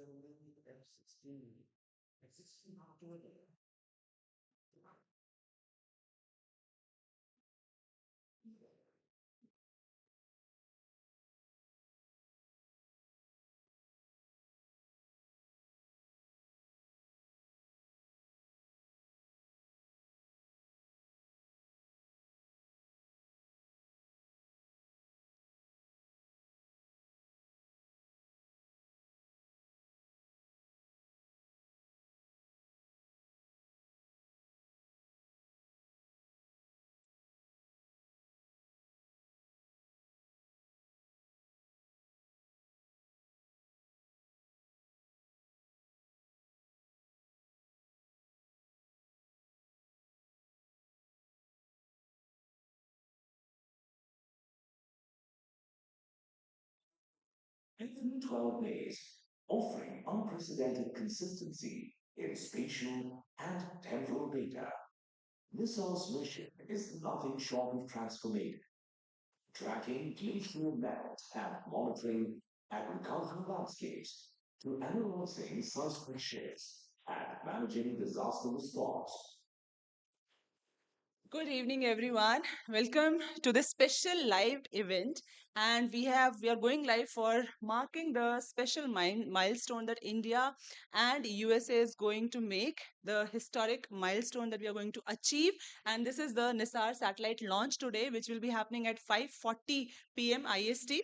F-16 F-16 October. In 12 days, offering unprecedented consistency in spatial and temporal data. Nisar's mission is nothing short of transformative, tracking glacial methods and monitoring agricultural landscapes to analyzing seismic shifts and managing disaster response. Good evening, everyone. Welcome to this special live event. And we are going live for marking the special milestone that India and USA is going to make, the historic milestone that we are going to achieve. And this is the Nisar satellite launch today, which will be happening at 5:40 p.m. IST.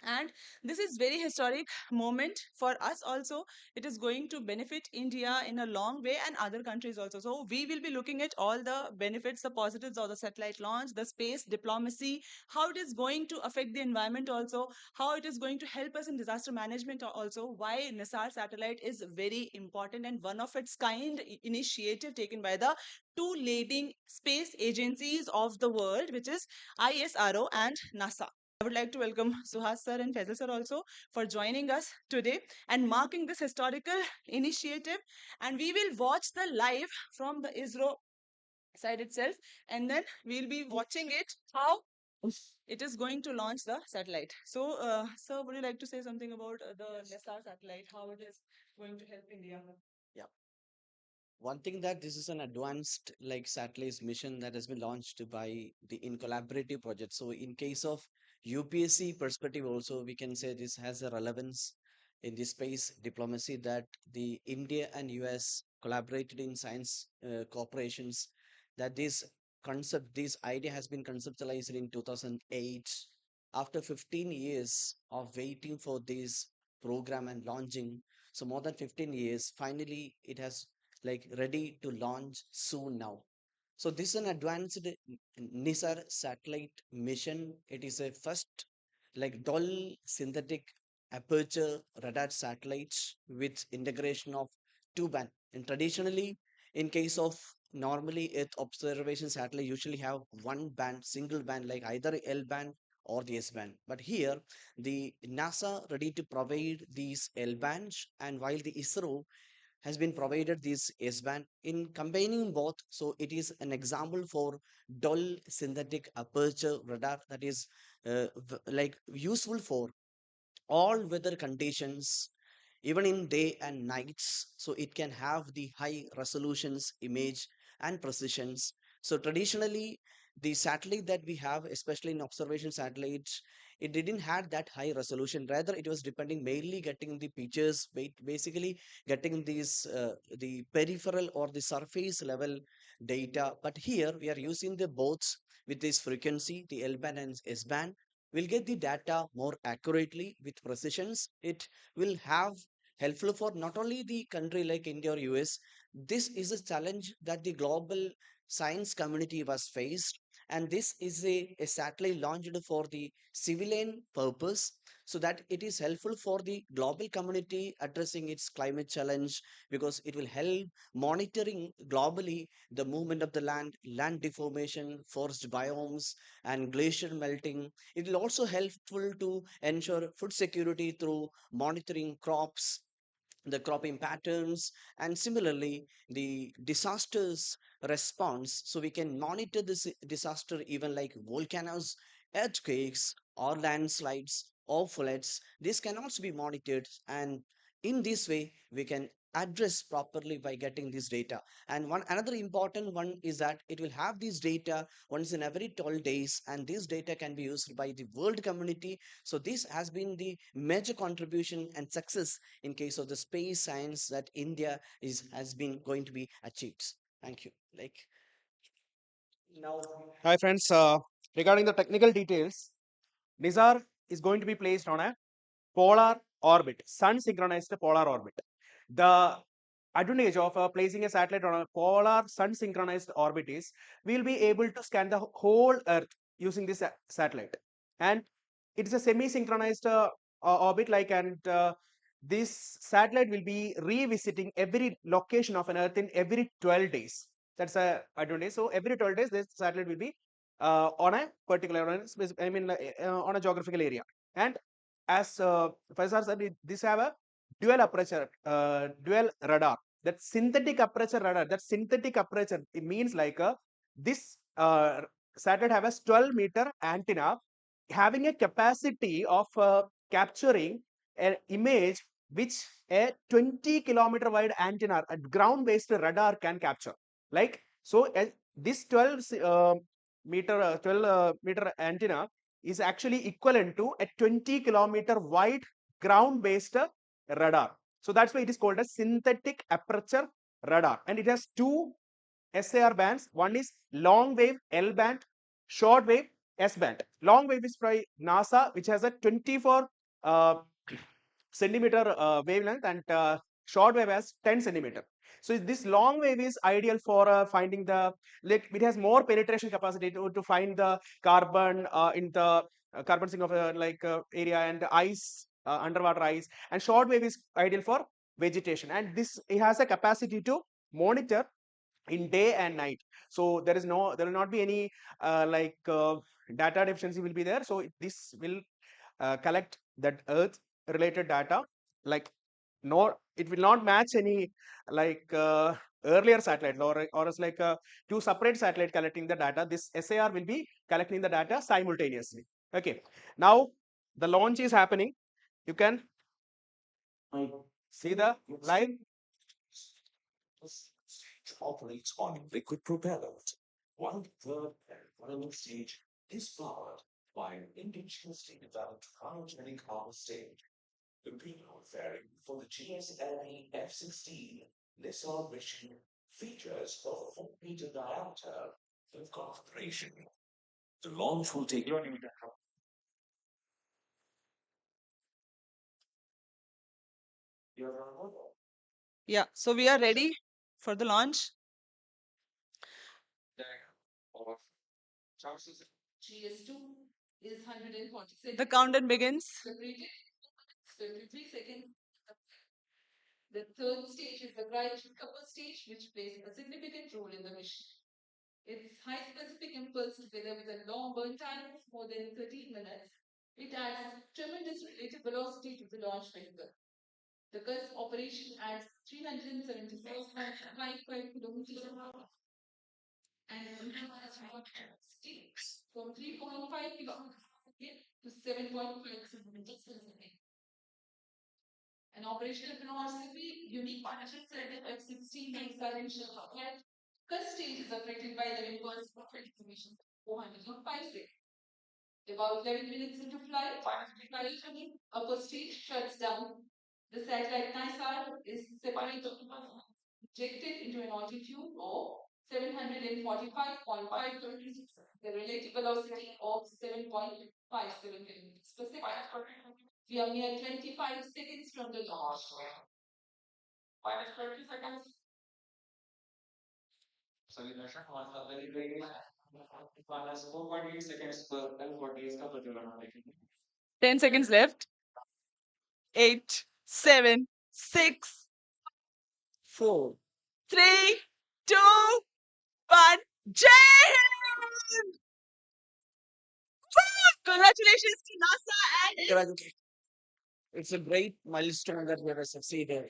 And this is very historic moment for us also. It is going to benefit India in a long way and other countries also. So we will be looking at all the benefits, the positives of the satellite launch, the space diplomacy, how it is going to affect the environment also, how it is going to help us in disaster management also, why Nisar satellite is very important and one of its kind initiative taken by the two leading space agencies of the world, which is ISRO and NASA. I would like to welcome Suhas sir and Faisal sir also for joining us today and marking this historical initiative. And we will watch the live from the ISRO side itself, and then we'll be watching it how it is going to launch the satellite. So, sir, would you like to say something about the NESAR satellite, how it is going to help India? Yeah. One thing that this is an advanced like satellite mission that has been launched by the in collaborative project. So in case of UPSC perspective also we can say this has a relevance in the space diplomacy that the India and US collaborated in science corporations that this idea has been conceptualized in 2008 after 15 years of waiting for this program and launching. So more than 15 years finally it has like ready to launch soon now. So this is an advanced Nisar satellite mission. It is a first like dual synthetic aperture radar satellites with integration of two band. And traditionally, in case of normally Earth observation satellite usually have one band, single band like either L band or the S band. But here the NASA ready to provide these L bands, and while the ISRO has been provided this S-band in combining both. So it is an example for dull synthetic aperture radar that is like useful for all weather conditions, even in day and nights. So it can have the high resolutions image and precisions. So traditionally the satellite that we have, especially in observation satellites, it didn't had that high resolution, rather it was depending mainly getting the pictures basically getting these the peripheral or the surface level data. But here we are using the both with this frequency, the L band and S band will get the data more accurately with precisions. It will have helpful for not only the country like India or US. This is a challenge that the global science community was faced, and this is a satellite launched for the civilian purpose so that it is helpful for the global community addressing its climate challenge, because it will help monitoring globally the movement of the land deformation, forest biomes, and glacier melting. It will also helpful to ensure food security through monitoring crops, the cropping patterns, and similarly the disasters response. So we can monitor this disaster even like volcanoes, earthquakes, or landslides or floods. This can also be monitored, and in this way we can address properly by getting this data. And one another important one is that it will have this data once in every 12 days, and this data can be used by the world community. So this has been the major contribution and success in case of the space science that India is has been going to be achieved. Thank you. Like now. Hi friends, regarding the technical details, Nisar is going to be placed on a polar orbit, sun synchronized polar orbit. The advantage of placing a satellite on a polar sun synchronized orbit is we will be able to scan the whole Earth using this satellite, and it is a semi synchronized orbit, like, and this satellite will be revisiting every location of an Earth in every 12 days. That's a advantage. So every 12 days this satellite will be on a particular, on a geographical area. And as Faisal said, this have a dual aperture, dual radar. That synthetic aperture radar, that synthetic aperture, it means like this satellite have a 12-meter antenna having a capacity of capturing an image which a 20-kilometer wide antenna, a ground-based radar, can capture. Like so, this 12 meter antenna is actually equivalent to a 20-kilometer wide ground-based radar. So that's why it is called a synthetic aperture radar, and it has two SAR bands. One is long wave L band, short wave S band. Long wave is by NASA, which has a 24 uh, centimeter wavelength, and short wave has 10 centimeter. So this long wave is ideal for finding the, like, it has more penetration capacity to find the carbon in the carbon sink of area, and ice, underwater ice. And short wave is ideal for vegetation, and this, it has a capacity to monitor in day and night. So there will not be any data deficiency will be there. So this will collect that earth related data, like, no, it will not match any like earlier satellite, or else like two separate satellite collecting the data. This SAR will be collecting the data simultaneously. Okay, now the launch is happening. You can see the live. Operates on liquid propellant. One third and final stage is powered by an indigenously developed cryogenic armor stage. The payload fairing for the KSRTC F-16 Nisar mission features a 4-meter diameter with configuration. The launch will take. Yeah, so we are ready for the launch. GS2 is 140 The countdown begins. Separated 53 seconds. The third stage is the cryogenic upper stage, which plays a significant role in the mission. Its high specific impulse, together with a long burn time of more than 13 minutes, it adds tremendous relative velocity to the launch vehicle. The Gus operation adds 376.55 kilometers an hour and sticks from 3.5 kilometers to 7.5 kilometers per second. An operational philosophy unique partnership set F-16 and silent shell flight. Gus stage is operated by the impulse of information 405 seconds. About 11 minutes into flight, upper stage shuts down. The satellite Nisar is separated, ejected into an altitude of 745.5 kilometers, the relative velocity of 7.57 kilometers per second. We are mere 25 seconds from the launch. Minus 20 seconds. Minus 4.8 seconds per 10 seconds left. 8, 7, 6, 4, 3, 2, 1. Jai Hind! Congratulations to NASA and It's a great milestone that we have succeeded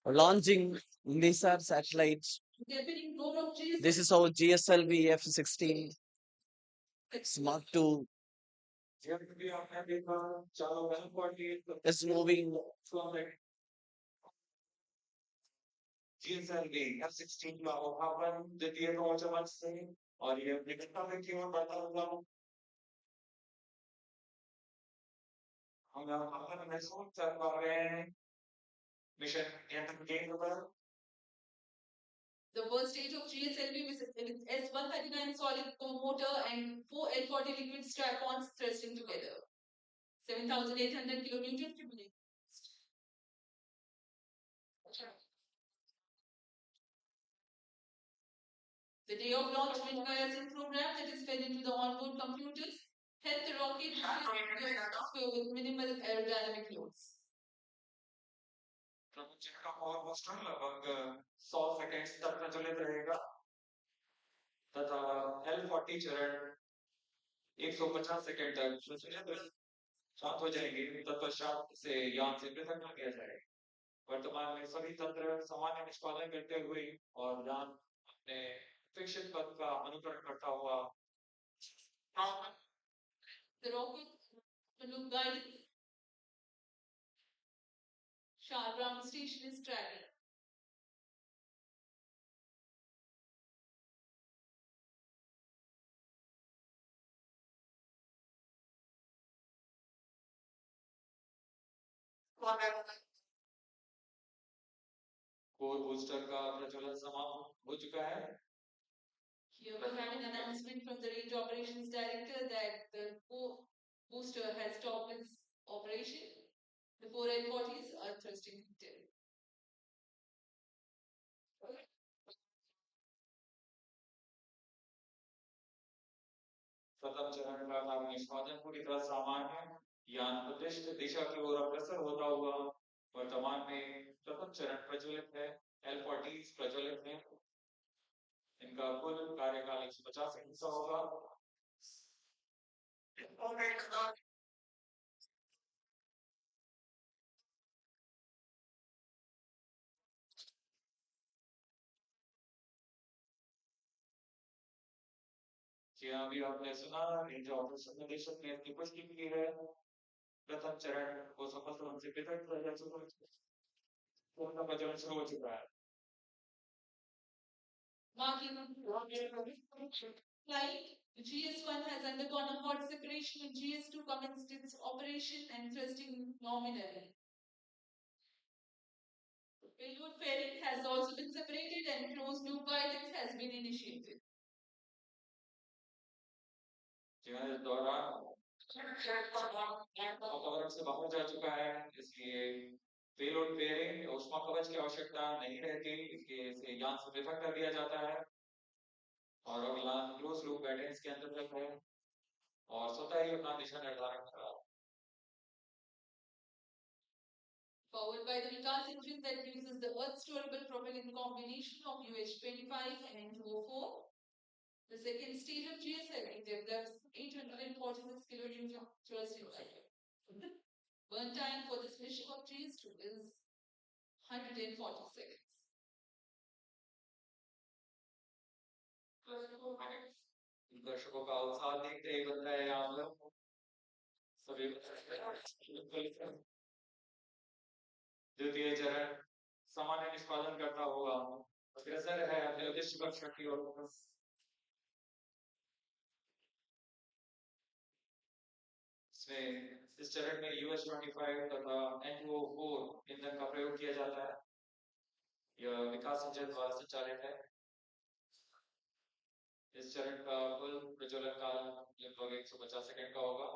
launching Nisar satellites. This is our GSLV F-16 Mark II It's moving. GSLV F-16 का उठापन द्वितीय रोचमन से और ये निकटता की ओर बढ़ता हुआ हम यहाँ पर महसूस कर पा रहे हैं मिशन नियंत्रण केंद्र पर The first stage of GSLV with S139 solid motor and 4 L40 liquid strap-ons thrusting together. 7,800 kilonewton cumulative. The day of launch wind biasing program that is fed into the onboard computers helped the rocket with minimal aerodynamic loads. प्रमुख का और booster लगभग 100 second तक प्रज्वलित रहेगा तथा L40 चरण 150 second तक प्रज्वलित शांत हो जाएंगे तत्पश्चात से यान से पृथक कर दिया जाएगा वर्तमान में सभी तंत्र सामान्य निष्पादन करते हुए और यान अपने अपेक्षित पथ का अनुकरण करता हुआ The rocket will guide sharp ground station is tracking. Core booster का प्रज्वलन समाप्त हो चुका है Here we have an announcement from the Range Operations Director that the booster has stopped its operation. The 4 L40s are thrusting still. प्रथम चरण का कार्य निष्पादन पूरी तरह सामान्य है यान उद्दिष्ट दिशा की ओर अग्रसर होता हुआ वर्तमान में प्रथम चरण प्रज्वलित है L40 प्रज्वलित है इनका कुल कार्यकाल 150 हिस्सा होगा जी अभी आपने सुना रेंज ऑपरेशन निदेशक ने इसकी पुष्टि की है प्रथम चरण को सफल रूप से पृथक किया जा चुका है पूर्ण प्रज्वलन शुरू हो चुका है Marking flight, GS1 has undergone a hot separation and GS2 commenced its operation and thrusting nominally. Payload fairing has also been separated and closed loop guidance has been initiated. इस दौरान वातावरण से बाहर जा चुका है इसलिए पेलोड पेयरिंग ऊष्मा कवच की आवश्यकता नहीं रहती इसलिए इसे यान से पृथक कर दिया जाता है और अगला क्लोज लूप गाइडेंस के अंतर्गत है और स्वतः ही अपना दिशा निर्धारण कर रहा है Powered by the Vikas engine that uses the Earth storable propellant combination of UH25 and N2O4, the second stage of GSLV develops 846 kilonewton thrust in burn time for this mission of GS2 is 140 seconds. दर्शकों का उत्साह देखते ही बन रहा है यहाँ पर सभी द्वितीय चरण सामान्य निष्पादन करता हुआ अग्रसर है अपने उद्देश्य पर की ओर इसमें इस चरण में UH25 तथा N2O4 ईंधन का प्रयोग किया जाता है यह विकास इंजन द्वारा संचालित है इस चरण का कुल प्रज्वलन काल लगभग 150 सेकंड का होगा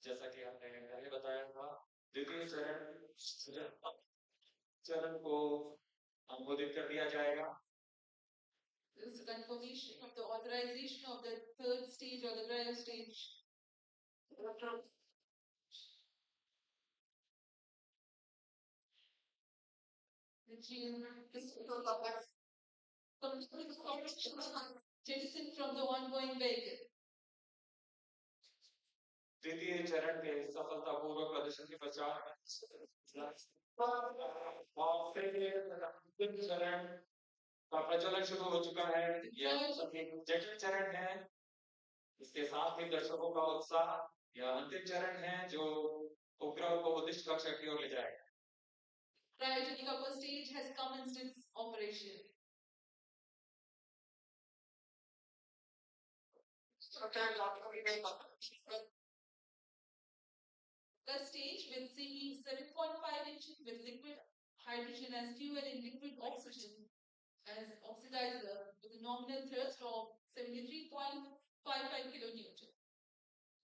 जैसा कि हमने पहले बताया था द्वितीय चरण को अनुमोदित कर दिया जाएगा This is the confirmation of the authorization of the third stage or the cryo stage. Jettison from the ongoing vehicle. द्वितीय चरण के सफलतापूर्वक प्रदर्शन के पश्चात चरण का प्रज्वलन शुरू हो चुका है। यह एक जटिल चरण है, इसके साथ ही दर्शकों का उत्साह। यह अंतिम चरण है जो उपग्रह को उद्दिष्ट कक्षा की ओर ले जाएगा। Cryogenic upper stage has commenced its operation. The stage with CE 7.5 inches with liquid hydrogen as fuel and liquid oxygen as oxidizer with a nominal thrust of 73.55 kilonewton.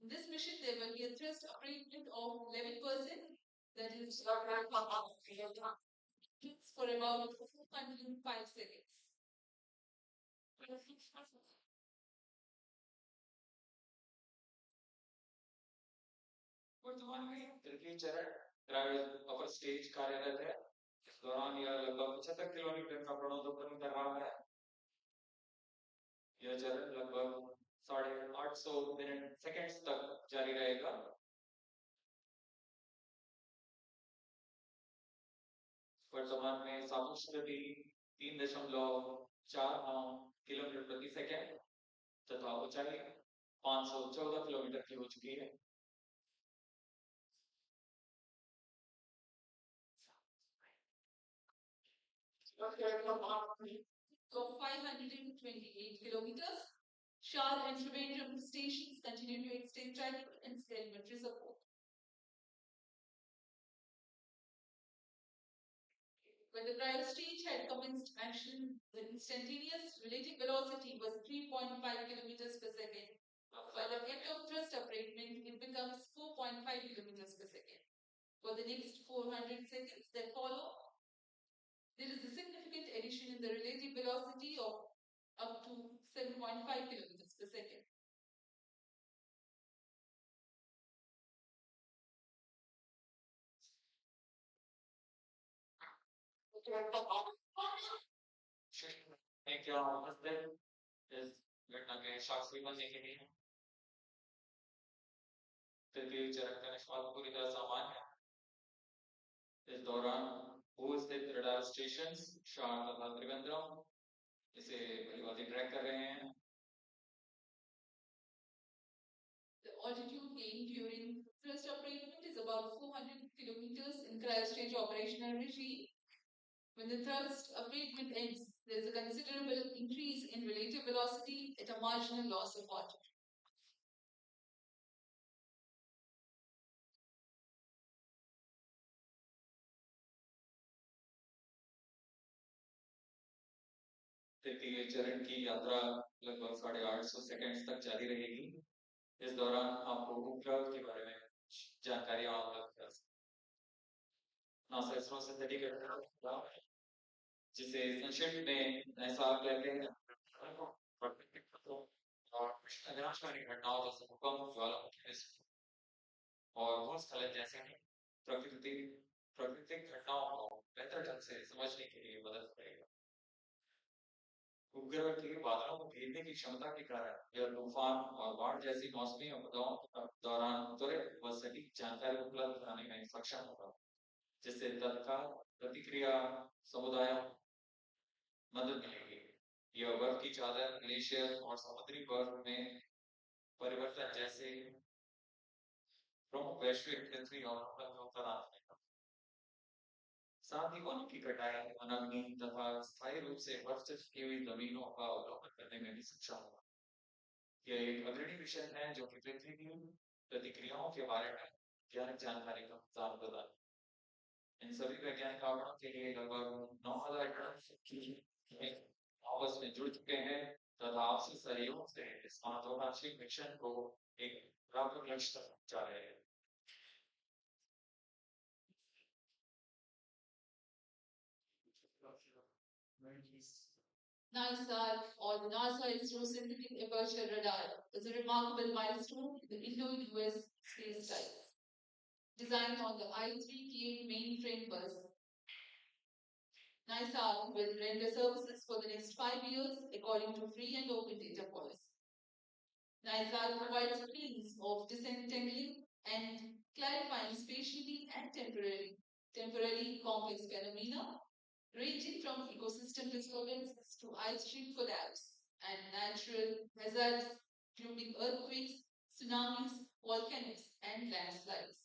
In this mission, there will be a thrust abatement of 11%, that is for about 405 seconds. वर्तमान में तृतीय चरण cryo upper stage कार्यरत है। इस दौरान यह लगभग 75 किलोमीटर का प्रणोदन कर रहा है। यह चरण लगभग 850 मिनट सेकंड्स तक जारी रहेगा। वर्तमान में सापेक्ष गति 3.49 किलोमीटर प्रति सेकंड तथा ऊंचाई 514 किलोमीटर की हो चुकी है। So 528 kilometers. Shard and Trivandrum stations continue to extend traffic and telemetry support. When the cryo stage had commenced action, the instantaneous relative velocity was 3.5 kilometers per second. While the end of thrust abatement, it becomes 4.5 kilometers per second. For the next 400 seconds that follow, there is a significant addition in the relative velocity of up to 7.5 kilometers per second. क्या उपस्थित इस घटना के साक्षी बनने के लिए तृतीय चरण का निष्पादन पूरी तरह सामान्य है। इस दौरान भू स्थित रडार स्टेशन शार्ट तथा त्रिवेंद्रम इसे भलीभांति ट्रैक कर रहे हैं। The altitude gain during thrust abatement is about 400 kilometers in cryostage operational regime. When the thrust abatement ends, there is a considerable increase in relative velocity at a marginal loss of altitude. तृतीय चरण की यात्रा लगभग 850 seconds तक जारी रहेगी। इस दौरान आपको उपग्रह के बारे में जानकारी अवगत कर सकते। नासा इसरो से जिसे संक्षिप्त में निसार कहते हैं, और विनाशकारी घटनाओं जैसे भूकंप, ज्वालामुखी और भूस्खलन जैसे प्राकृतिक घटनाओं को बेहतर ढंग से समझने के लिए मदद करेगा। उपग्रह के बादलों को घेरने की क्षमता के कारण यह तूफान और बाढ़ जैसी मौसमी आपदाओं के दौरान त्वरित व सटीक जानकारी उपलब्ध कराने में सक्षम होगा, जिससे तत्काल प्रतिक्रिया समुदायों मदद मिलेगी। यह बर्फ की चादर, ग्लेशियर और समुद्री बर्फ में परिवर्तन जैसे प्रमुख वैश्विक पृथ्वी और प्रदान करेगा। साथ ही वनों की कटाई, वनाग्नि तथा स्थायी रूप से बर्फ से ढकी हुई जमीनों का अवलोकन करने में भी सक्षम होगा। यह एक अग्रणी मिशन है जो कि पृथ्वी की प्रतिक्रियाओं के बारे में वैज्ञानिक जानकारी का आदान प्रदान। इन सभी वैज्ञानिक आंकड़ों के लिए लगभग 9000 टन आपस में जुड़ चुके हैं तथा आपसी सहयोग से इस महत्वाकांक्षी मिशन को एक व्यापक लक्ष्य तक पहुंचा रहे हैं। Nisar, or the NASA ISRO Synthetic Aperture Radar, is a remarkable milestone in the Indo-US space type. Designed on the I-3K mainframe bus, Nisar will render services for the next 5 years according to free and open data policy. Nisar provides a means of disentangling and clarifying spatially and temporally complex phenomena ranging from ecosystem disturbances to ice sheet collapse and natural hazards, including earthquakes, tsunamis, volcanoes, and landslides.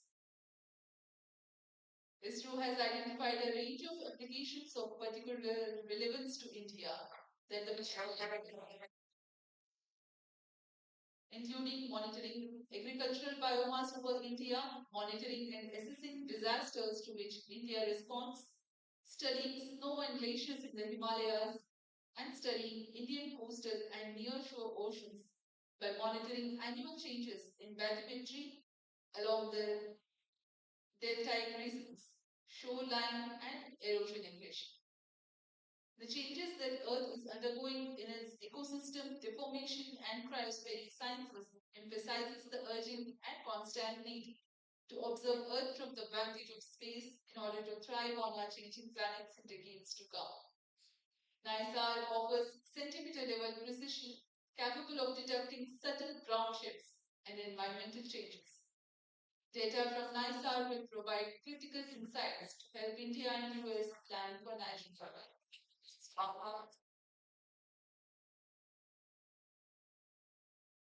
ISRO has identified a range of applications of particular relevance to India that the including monitoring agricultural biomass over India, monitoring and assessing disasters to which India responds, studying snow and glaciers in the Himalayas, and studying Indian coastal and nearshore oceans by monitoring annual changes in bathymetry along the deltaic regions, shoreline, and erosion aggression. The changes that Earth is undergoing in its ecosystem, deformation, and cryospheric sciences emphasizes the urgent and constant need to observe Earth from the vantage of space in order to thrive on our changing planets in decades to come. Nisar offers centimeter level precision capable of detecting subtle ground shifts and environmental changes. Data from Nisar will provide critical insights to help India and US plan for national survival.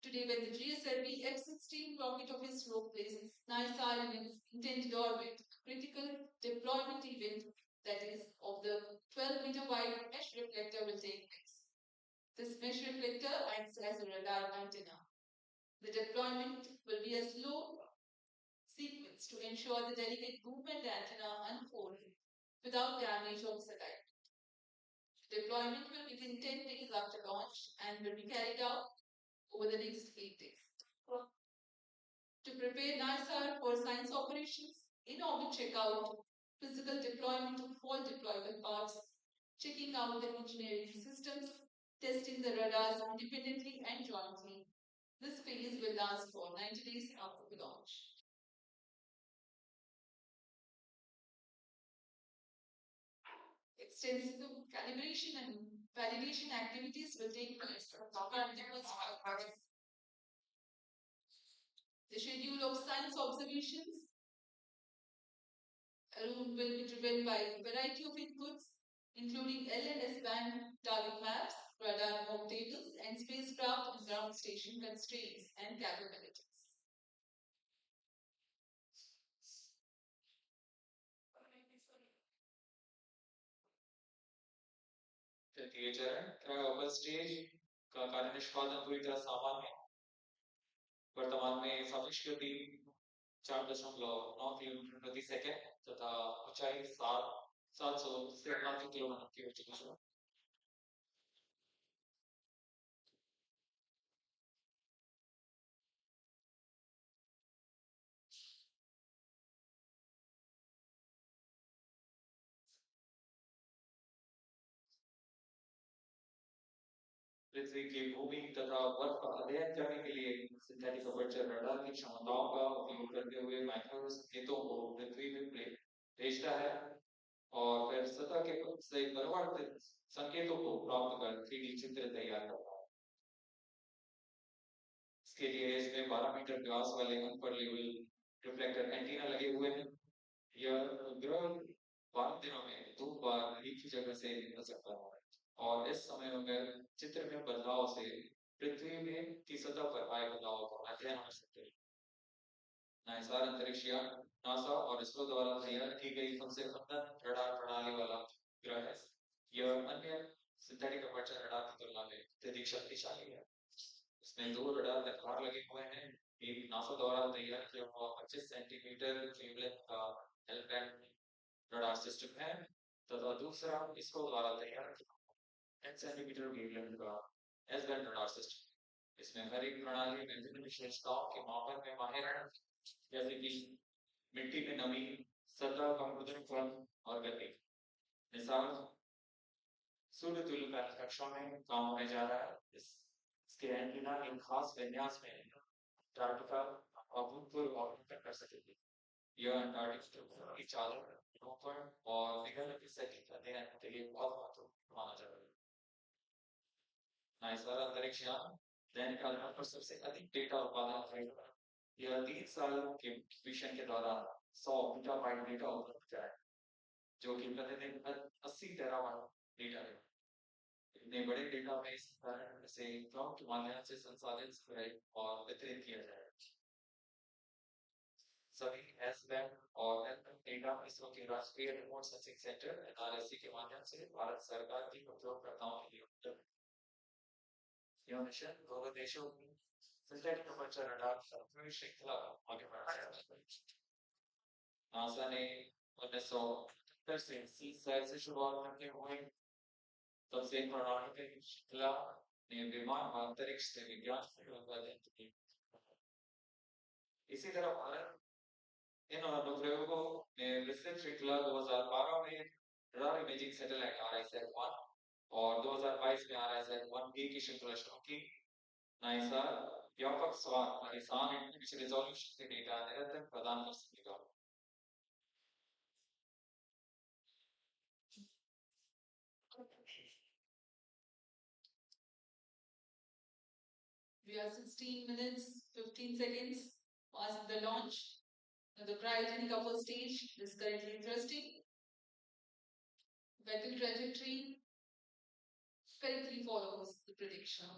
Today, when the GSLV F-16 rocket of ISRO places Nisar in its intended orbit, a critical deployment event that is of the 12-meter wide mesh reflector will take place. This mesh reflector acts as a radar antenna. The deployment will be a slow sequence to ensure the delicate movement antenna unfolds without damage on satellite. Deployment will begin 10 days after launch and will be carried out over the next 8 days. To prepare NISAR for science operations, in-orbit checkout, physical deployment of all deployable parts, checking out the engineering systems, testing the radars independently and jointly. This phase will last for 90 days after the launch. Extensive calibration and validation activities will take place for the schedule of science observations will be driven by a variety of inputs, including L and S band target maps, radar map tables, and spacecraft and ground station constraints and capabilities. तृतीय चरण trial stage का कार्य निष्पादन पूरी तरह सामान्य है। वर्तमान में सापेक्ष गति 4.9 किलोमीटर प्रति सेकंड तथा ऊंचाई 700 से 800 किलोमीटर की हो चुकी है। पृथ्वी की भूमि तथा बर्फ का अध्ययन करने के लिए सिंथेटिक अपर्चर रडार की क्षमताओं का उपयोग करते हुए माइक्रो संकेतों को पृथ्वी में भेजता है और फिर सतह के से परिवर्तित संकेतों को प्राप्त कर 3D चित्र तैयार करता है। इसके लिए इसमें 12 मीटर व्यास वाले अपर लेवल रिफ्लेक्टर एंटीना लगे हुए हैं। यह ग्रह 12 दिनों में 2 बार एक ही जगह से निकल सकता है और इस समय में चित्र में बदलाव से पृथ्वी में की सतह पर आए बदलाव का अध्ययन कर सकते हैं। नाइसार अंतरिक्ष यान नासा और इसरो द्वारा तैयार की गई सबसे उन्नत रडार प्रणाली वाला ग्रह है। यह अन्य सिंथेटिक अपर्चर रडार की तुलना में अत्यधिक शक्तिशाली है। इसमें 2 रडार लगातार लगे हुए हैं। एक नासा द्वारा तैयार किया हुआ 25 सेंटीमीटर वेवलेंथ का एल बैंड रडार सिस्टम है तथा दूसरा इसरो द्वारा तैयार किया 10 सेंटीमीटर वेवलेंथ का एस बैंड रडार सिस्टम। इसमें हर एक प्रणाली विभिन्न विशेषताओं के मापन में माहिर है, जैसे कि मिट्टी में नमी, सतह का मृदुत्व और गति। निसार सूर्य तुल्य कक्षा में काम होने जा रहा है। इसके एंटीना एक खास विन्यास में अंटार्कटिका अभूतपूर्व अवलोकन कर सकेगी। यह अंटार्कटिका की चादर रोपण और विभिन्न विषय अध्ययन के लिए बहुत महत्वपूर्ण माना जा रहा है। नाइसार अंतरिक्ष यान दैनिक आधार पर सबसे अधिक डेटा उत्पादन करेगा। यह 3 साल के मिशन के दौरान 100 पीटाबाइट डेटा उपलब्ध कराएगा, जो कि प्रतिदिन 80 टेराबाइट डेटा है। इतने बड़े डेटाबेस कारण से क्लाउड के माध्यम से संसाधित संग्रहित और वितरित किया जाएगा। सभी एस बैंक और डेटा इसरो के राष्ट्रीय रिमोट सेंसिंग सेंटर एनआरएससी के माध्यम से भारत सरकार की उपयोगकर्ताओं के लिए उपलब्ध है। यह मिशन दोनों देशों की सिंथेटिक अपर्चर रडार संपूर्ण श्रृंखला आगे बढ़ाया है। नासा ने 1970 से सीसैट से शुरुआत करते हुए तब से प्रणाली के श्रृंखला ने विमान व अंतरिक्ष से विज्ञान के उत्पादन की। इसी तरह भारत इन अनुप्रयोगों में विस्तृत श्रृंखला 2012 में रडार इमेजिंग सैटेलाइट RISAT-1 और 2022 में RISAT-1B की श्रृंखला शुरू की। नाइसर व्यापक स्वार्थ रिजोल्यूशन से डेटा निरंतर प्रदान कर सकेगा। We are 16 minutes, 15 seconds past the launch. Now the cryogenic upper stage is currently thrusting. Vehicle trajectory correctly follows the prediction.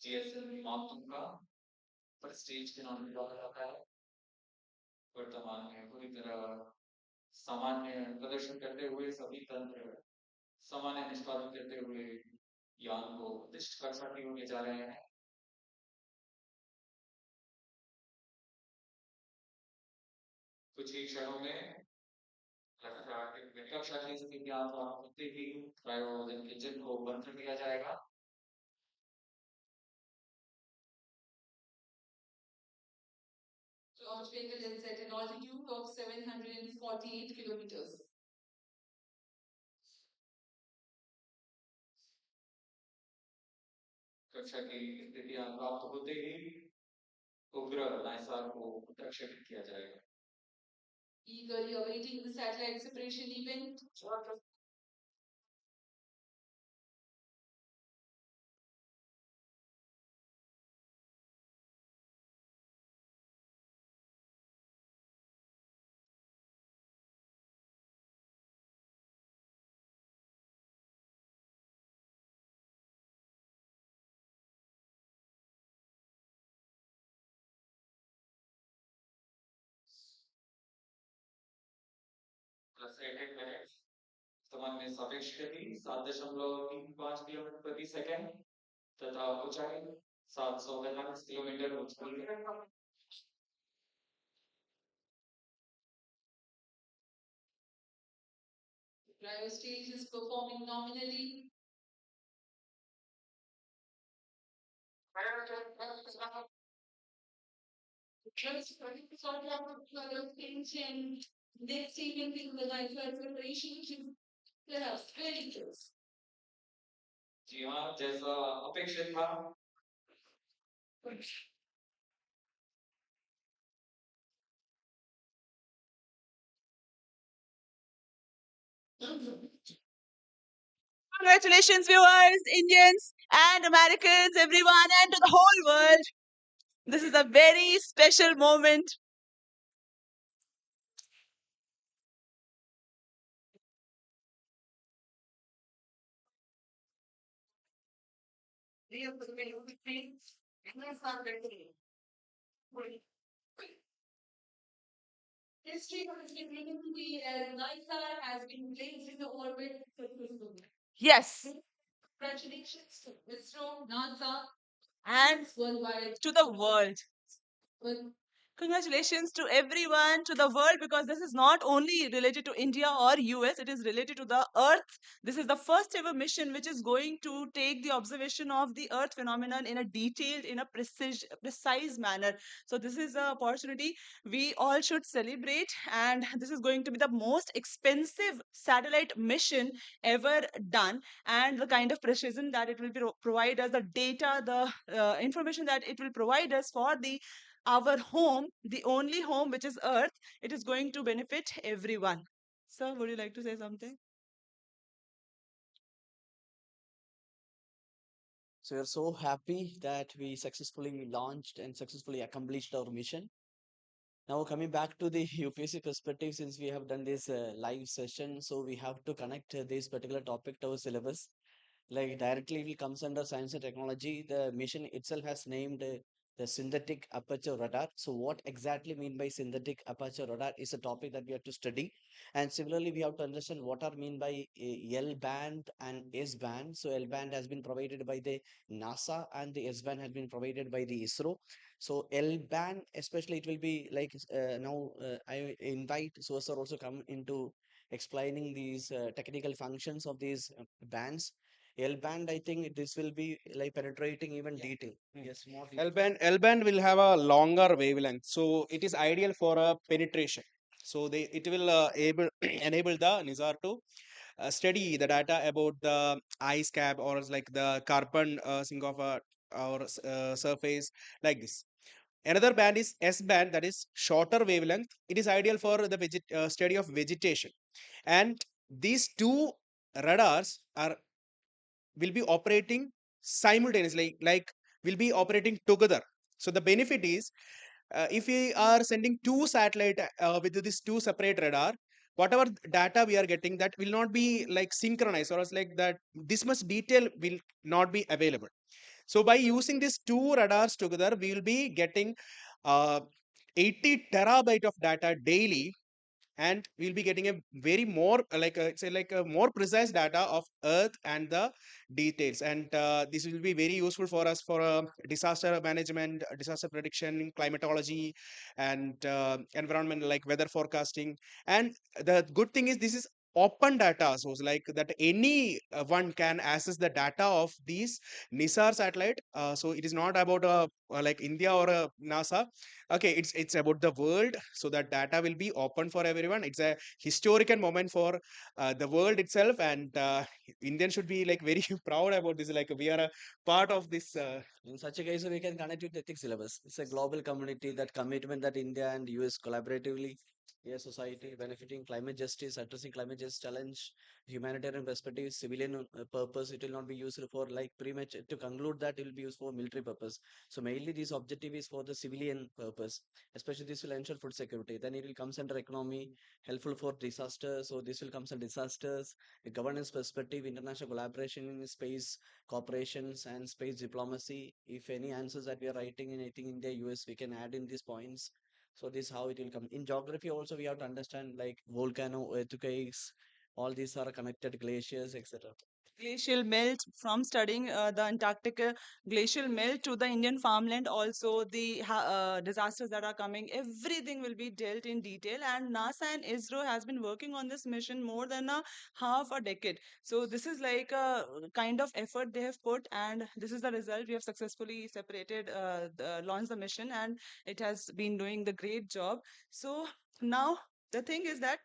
GSL मापदंड का पर स्टेज के नाम में डाला जाता है। वर्तमान में पूरी तरह सामान्य प्रदर्शन करते हुए सभी तंत्र सामान्य निष्पादन करते हुए यान को उद्दिष्ट कक्षा में जा रहे हैं। कुछ ही क्षणों में कक्षा की स्थितियां होते ही क्रायोजन इंजन को बंद कर दिया जाएगा। Launch vehicle is at an altitude of 748 kilometers. कक्षा की स्थितियां प्राप्त होते ही उपग्रह नाइसार को प्रक्षेपित किया जाएगा। Eagerly awaiting the satellite separation event. +8 minute वर्तमान में सापेक्ष गति 7.35 किलोमीटर प्रति सेकंड तथा ऊंचाई 745 किलोमीटर ऊंचाई। Cryo stage is performing nominally. Next event the life preparation perhaps 20 years. जी हाँ, जैसा अपेक्षित था। Congratulations, viewers, Indians and Americans, everyone, and to the whole world. This is a very special moment. History has been written to be as Nisar has been placed in the orbit successfully. Yes. Congratulations to ISRO, NASA, and worldwide to the world. Congratulations to everyone, to the world, because this is not only related to India or US, it is related to the Earth. This is the first ever mission which is going to take the observation of the Earth phenomenon in a detailed, in a precise manner. So this is an opportunity we all should celebrate, and this is going to be the most expensive satellite mission ever done, and the kind of precision that it will provide us, the data, the information that it will provide us for the our home, the only home which is Earth, it is going to benefit everyone. Sir, would you like to say something? So we're so happy that we successfully launched and successfully accomplished our mission. Now coming back to the UPSC perspective, since we have done this live session, so we have to connect this particular topic to our syllabus. Like directly it will comes under science and technology. The mission itself has named the synthetic aperture radar. So what exactly mean by synthetic aperture radar is a topic that we have to study. And similarly, we have to understand what are mean by L band and S band. So L band has been provided by the NASA and the S band has been provided by the ISRO. So L band, especially it will be like now I invite Sir also come into explaining these technical functions of these bands. L band, I think this will be like penetrating even detail. Yes, more detail. L-band will have a longer wavelength, so it is ideal for a penetration. So it will enable the Nisar to study the data about the ice cap or like the carbon sink of a or surface like this. Another band is S band, that is shorter wavelength. It is ideal for the study of vegetation. And these two radars are will be operating simultaneously, like will be operating together. So the benefit is if we are sending two satellite with this two separate radar, whatever data we are getting, that will not be like synchronized, or else like that this much detail will not be available. So by using these two radars together, we will be getting uh, 80 terabyte of data daily, and we'll be getting a very more like a, say like a more precise data of earth and the details. And this will be very useful for us for disaster management, disaster prediction, climatology, and environment like weather forecasting. And the good thing is this is open data, so it's like that any one can access the data of these Nisar satellite. So it is not about like India or NASA. Okay, it's about the world, so that data will be open for everyone. It's a historical moment for the world itself, and Indian should be like very proud about this, like we are a part of this In such a case, we can connect with ethics syllabus. It's a global community, that commitment that India and US collaboratively, a society benefiting climate justice, addressing climate justice challenge, humanitarian perspective, civilian purpose. It will not be used for like pretty much to conclude that it will be used for military purpose. So mainly this objective is for the civilian purpose. Especially this will ensure food security. Then it will comes under economy, helpful for disasters. So this will comes under disasters, a governance perspective, international collaboration in space corporations and space diplomacy. If any answers that we are writing in anything in the US, we can add in these points. So this is how it will come. In geography also we have to understand like volcano, earthquakes, all these are connected glaciers, etc. Glacial melt, from studying the Antarctica glacial melt to the Indian farmland, also the disasters that are coming, everything will be dealt in detail. And NASA and ISRO has been working on this mission more than a half a decade. So this is like a kind of effort they have put, and this is the result. We have successfully launched the mission, and it has been doing the great job. So now the thing is that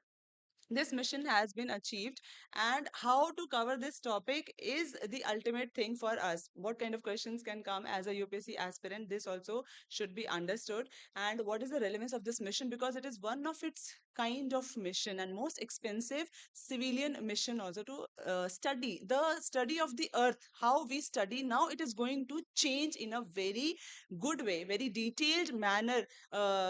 this mission has been achieved, and how to cover this topic is the ultimate thing for us. What kind of questions can come as a UPSC aspirant, this also should be understood. And what is the relevance of this mission, because it is one of its kind of mission and most expensive civilian mission also, to study the study of the earth. How we study now, it is going to change in a very good way, very detailed manner.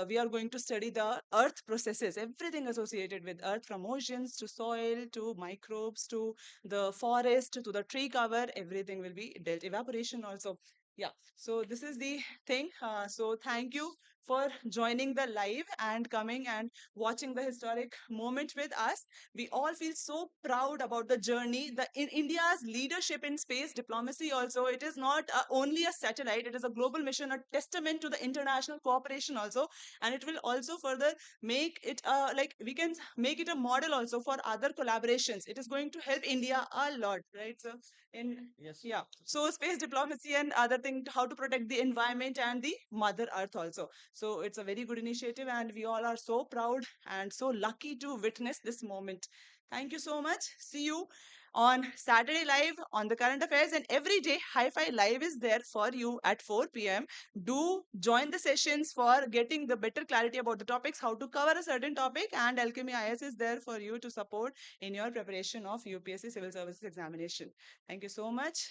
We are going to study the earth processes, everything associated with earth, from oceans to soil to microbes to the forest to the tree cover, everything will be dealt, evaporation also. Yeah, so this is the thing. So thank you for joining the live and coming and watching the historic moment with us. We all feel so proud about the journey, the in India's leadership in space diplomacy also. It is not only a satellite, it is a global mission, a testament to the international cooperation also. And it will also further make it like we can make it a model also for other collaborations. It is going to help India a lot, right? So in Yes. yeah, so space diplomacy and other thing, how to protect the environment and the mother earth also. So it's a very good initiative, and we all are so proud and so lucky to witness this moment. Thank you so much. See you on Saturday Live on the current affairs, and every day Hi-Fi Live is there for you at 4 p.m. Do join the sessions for getting the better clarity about the topics, how to cover a certain topic, and Alchemy IAS is there for you to support in your preparation of UPSC Civil Services examination. Thank you so much.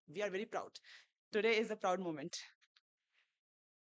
We are very proud. Today is a proud moment.